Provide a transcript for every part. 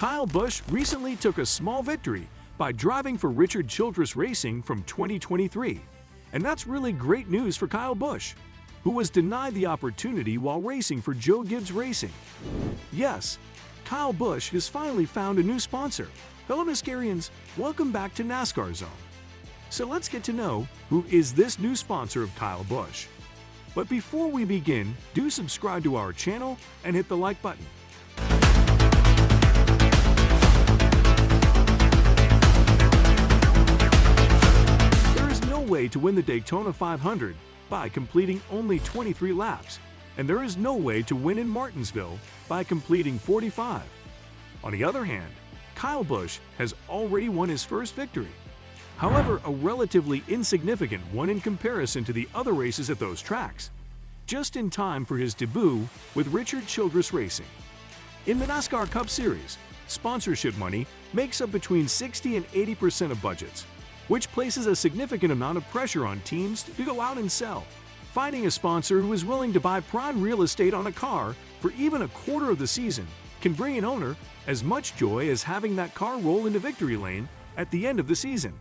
Kyle Busch recently took a small victory by driving for Richard Childress Racing from 2023. And that's really great news for Kyle Busch, who was denied the opportunity while racing for Joe Gibbs Racing. Yes, Kyle Busch has finally found a new sponsor. Fellow NASCARians, welcome back to NASCAR Zone. So let's get to know who is this new sponsor of Kyle Busch. But before we begin, do subscribe to our channel and hit the like button. There is no way to win the Daytona 500 by completing only 23 laps, and there is no way to win in Martinsville by completing 45. On the other hand, Kyle Busch has already won his first victory. However, a relatively insignificant one in comparison to the other races at those tracks, just in time for his debut with Richard Childress Racing. In the NASCAR Cup Series, sponsorship money makes up between 60 and 80% of budgets, which places a significant amount of pressure on teams to go out and sell. Finding a sponsor who is willing to buy prime real estate on a car for even a quarter of the season can bring an owner as much joy as having that car roll into victory lane at the end of the season.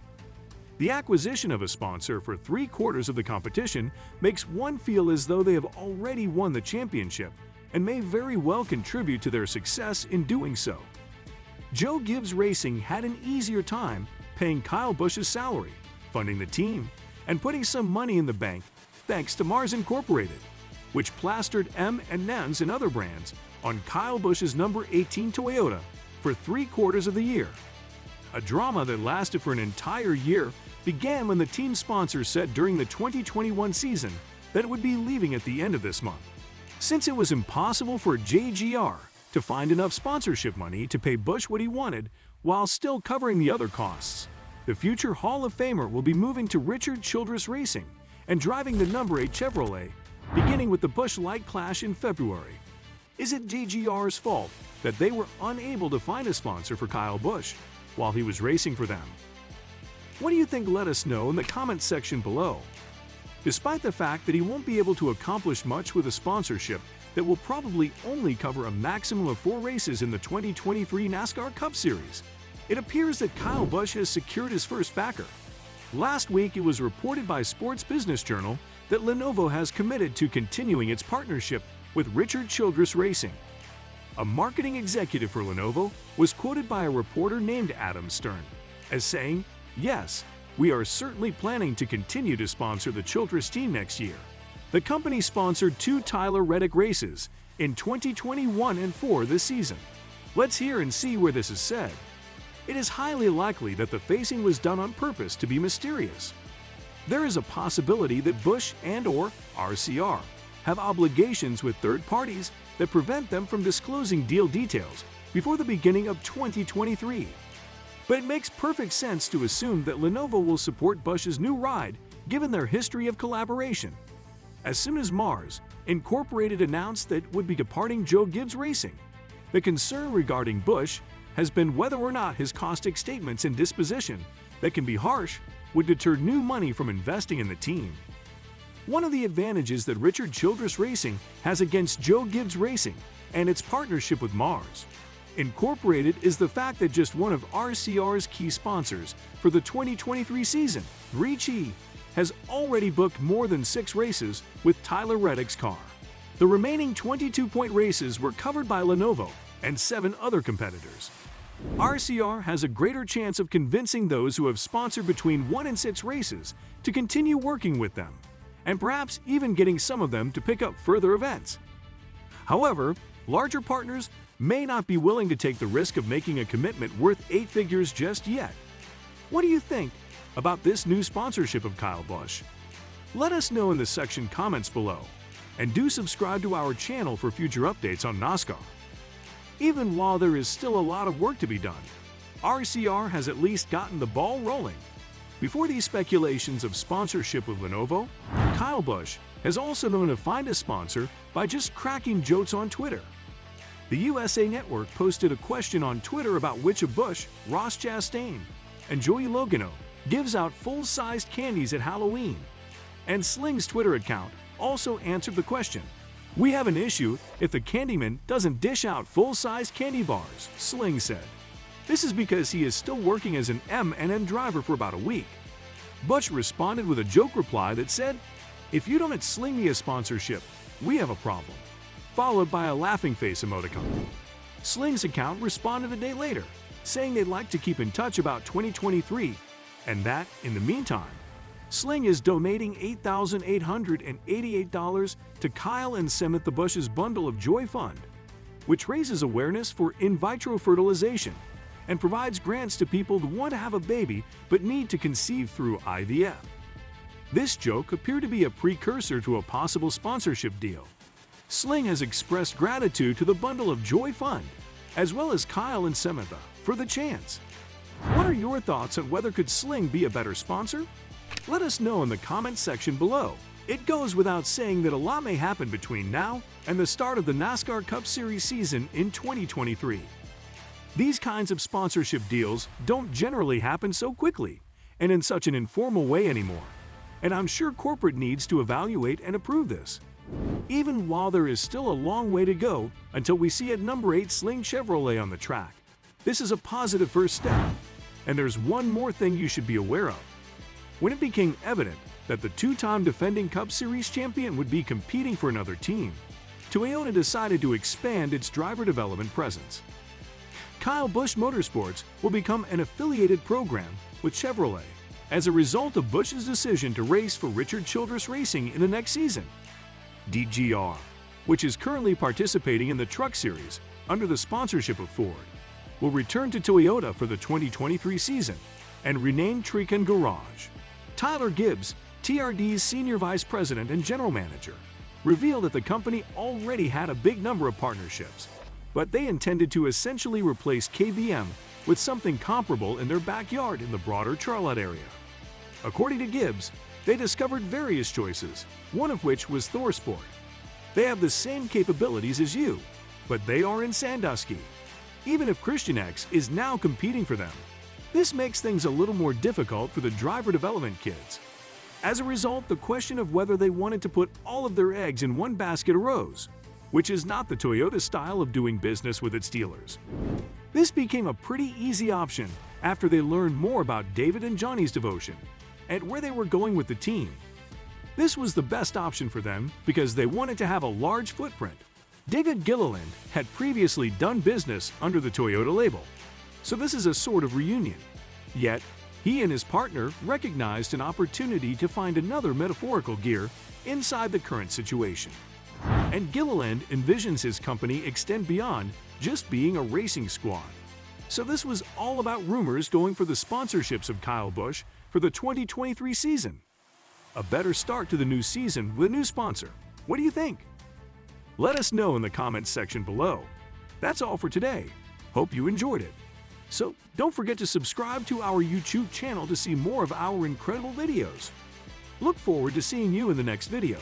The acquisition of a sponsor for 3/4 of the competition makes one feel as though they have already won the championship and may very well contribute to their success in doing so. Joe Gibbs Racing had an easier time paying Kyle Busch's salary, funding the team, and putting some money in the bank thanks to Mars Incorporated, which plastered M&Ms and other brands on Kyle Busch's number 18 Toyota for 3/4 of the year. A drama that lasted for an entire year began when the team sponsor said during the 2021 season that it would be leaving at the end of this month. Since it was impossible for JGR to find enough sponsorship money to pay Busch what he wanted while still covering the other costs, the future Hall of Famer will be moving to Richard Childress Racing and driving the number 8 Chevrolet, beginning with the Busch Light Clash in February. Is it JGR's fault that they were unable to find a sponsor for Kyle Busch while he was racing for them? What do you think? Let us know in the comments section below. Despite the fact that he won't be able to accomplish much with a sponsorship that will probably only cover a maximum of 4 races in the 2023 NASCAR Cup Series, it appears that Kyle Busch has secured his first backer. Last week, it was reported by Sports Business Journal that Lenovo has committed to continuing its partnership with Richard Childress Racing. A marketing executive for Lenovo was quoted by a reporter named Adam Stern as saying, "Yes, we are certainly planning to continue to sponsor the Childress team next year." The company sponsored 2 Tyler Reddick races in 2021 and 4 this season. Let's hear and see where this is said. It is highly likely that the facing was done on purpose to be mysterious. There is a possibility that Busch and/or RCR have obligations with third parties that prevent them from disclosing deal details before the beginning of 2023. But it makes perfect sense to assume that Lenovo will support Busch's new ride given their history of collaboration. As soon as Mars Incorporated announced that it would be departing Joe Gibbs Racing, the concern regarding Busch has been whether or not his caustic statements and disposition that can be harsh would deter new money from investing in the team. One of the advantages that Richard Childress Racing has against Joe Gibbs Racing and its partnership with Mars Incorporated is the fact that just one of RCR's key sponsors for the 2023 season, Ricci, has already booked more than 6 races with Tyler Reddick's car. The remaining 22-point races were covered by Lenovo and 7 other competitors. RCR has a greater chance of convincing those who have sponsored between 1 and 6 races to continue working with them, and perhaps even getting some of them to pick up further events. However, larger partners may not be willing to take the risk of making a commitment worth 8 figures just yet. What do you think about this new sponsorship of Kyle Busch? Let us know in the section comments below, and do subscribe to our channel for future updates on NASCAR. Even while there is still a lot of work to be done, RCR has at least gotten the ball rolling. Before these speculations of sponsorship with Lenovo, Kyle Busch has also known to find a sponsor by just cracking jokes on Twitter. The USA Network posted a question on Twitter about which of Busch, Ross Chastain, and Joey Logano gives out full-sized candies at Halloween. And Sling's Twitter account also answered the question. "We have an issue if the Candyman doesn't dish out full-size candy bars," Sling said. This is because he is still working as an M&M driver for about a week. Busch responded with a joke reply that said, "If you don't sling me a sponsorship, we have a problem," followed by a laughing face emoticon. Sling's account responded a day later, saying they'd like to keep in touch about 2023, and that, in the meantime, Sling is donating $8,888 to Kyle and Samantha Busch's Bundle of Joy Fund, which raises awareness for in vitro fertilization and provides grants to people who want to have a baby but need to conceive through IVF. This joke appeared to be a precursor to a possible sponsorship deal. Sling has expressed gratitude to the Bundle of Joy Fund, as well as Kyle and Samantha, for the chance. What are your thoughts on whether could Sling be a better sponsor? Let us know in the comments section below. It goes without saying that a lot may happen between now and the start of the NASCAR Cup Series season in 2023. These kinds of sponsorship deals don't generally happen so quickly and in such an informal way anymore, and I'm sure corporate needs to evaluate and approve this. Even while there is still a long way to go until we see at number 8 Sling Chevrolet on the track, this is a positive first step. And there's one more thing you should be aware of. When it became evident that the two-time defending Cup Series champion would be competing for another team, Toyota decided to expand its driver development presence. Kyle Busch Motorsports will become an affiliated program with Chevrolet as a result of Busch's decision to race for Richard Childress Racing in the next season. DGR, which is currently participating in the Truck Series under the sponsorship of Ford, will return to Toyota for the 2023 season and rename Trican Garage. Tyler Gibbs, TRD's Senior Vice President and General Manager, revealed that the company already had a big number of partnerships, but they intended to essentially replace KBM with something comparable in their backyard in the broader Charlotte area. According to Gibbs, they discovered various choices, one of which was ThorSport. They have the same capabilities as you, but they are in Sandusky. Even if Christian X is now competing for them, this makes things a little more difficult for the driver development kids. As a result, the question of whether they wanted to put all of their eggs in one basket arose, which is not the Toyota style of doing business with its dealers. This became a pretty easy option after they learned more about David and Johnny's devotion and where they were going with the team. This was the best option for them because they wanted to have a large footprint. David Gilliland had previously done business under the Toyota label, so this is a sort of reunion. Yet, he and his partner recognized an opportunity to find another metaphorical gear inside the current situation. And Gilliland envisions his company extend beyond just being a racing squad. So this was all about rumors going for the sponsorships of Kyle Busch for the 2023 season. A better start to the new season with a new sponsor. What do you think? Let us know in the comments section below. That's all for today. Hope you enjoyed it. So don't forget to subscribe to our YouTube channel to see more of our incredible videos. Look forward to seeing you in the next video.